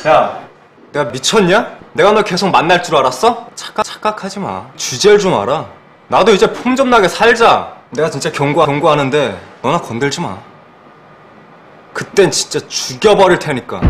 야, 내가 미쳤냐? 내가 너 계속 만날 줄 알았어? 착각하지 마. 주제를 좀 알아. 나도 이제 폼 좀 나게 살자. 내가 진짜 경고하는데 너나 건들지 마. 그땐 진짜 죽여버릴 테니까.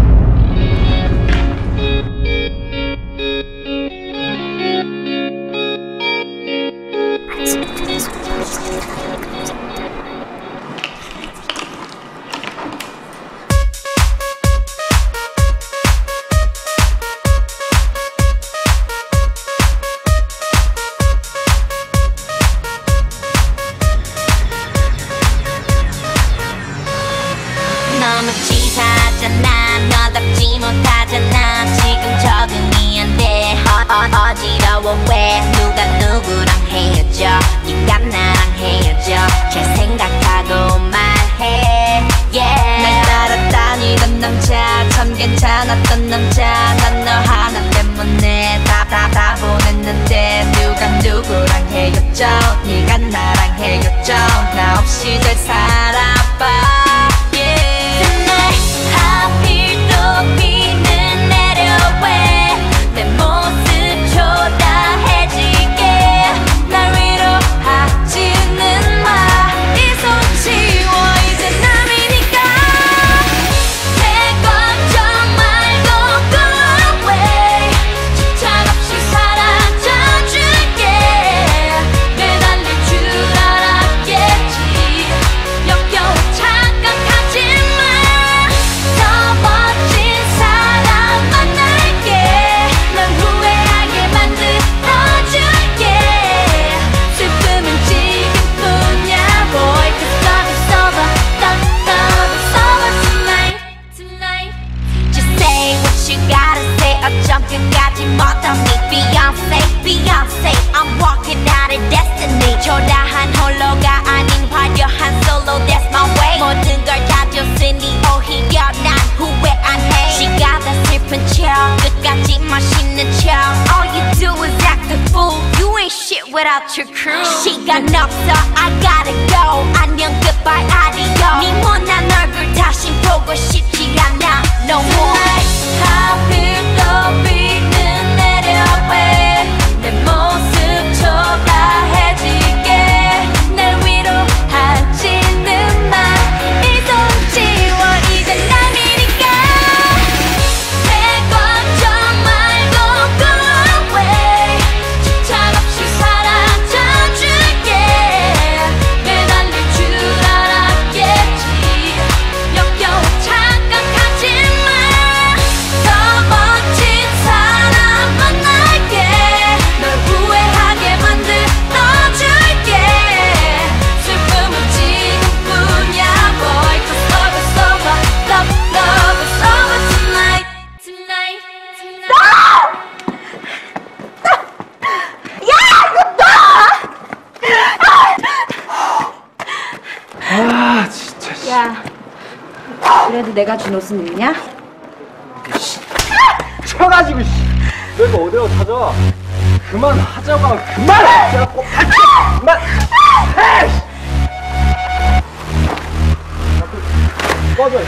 너무 치사하잖아. 너답지 못하잖아. 지금 적응이 안 돼. 어지러워. 왜 누가 누구랑 헤어져. 네가 나랑 헤어져. 잘 생각하고 말해. yeah. 날 따라다니던 남자 참 괜찮았던 남자. 난 너 하나 때문에 다 보냈는데 누가 누구랑 헤어져. 네가 나랑 헤어져. 나 없이 잘 살아봐. 끝까지 못한 Beyonce I'm walking out of destiny 초라한 홀로가 아닌 화려한 solo that's my way 모든 걸 다 줬으니 오히려 난 후회 안 해 시가다 슬픈 척 끝까지 멋있는 척 All you do is act a fool You ain't shit without your crew 시간 없어 I gotta go 안녕 goodbye adios 네 못난 얼굴 다신 보고 싶지 않아 No more 하필 또 비는 내려왜 내 모습 초라해지게 날 위로하지는 마 이 손 지워 이제 남이니까 내 걱정 말고 go away 집착 없이 사라져줄게 매달릴 줄 알았겠지 역겨워 착각하지마 더 멋진 사람 만날게 널 후회하게 만들어줄게 슬픔은 지금뿐이야 boy Cause love is over love is over tonight 아, 진짜. 야, 그래도 내가 준 옷은 있냐? 쳐가지고 씨. 내가 어디로 찾아? 그만하자고 하면 그만해! 그래갖고 그만! 해! 꺼져.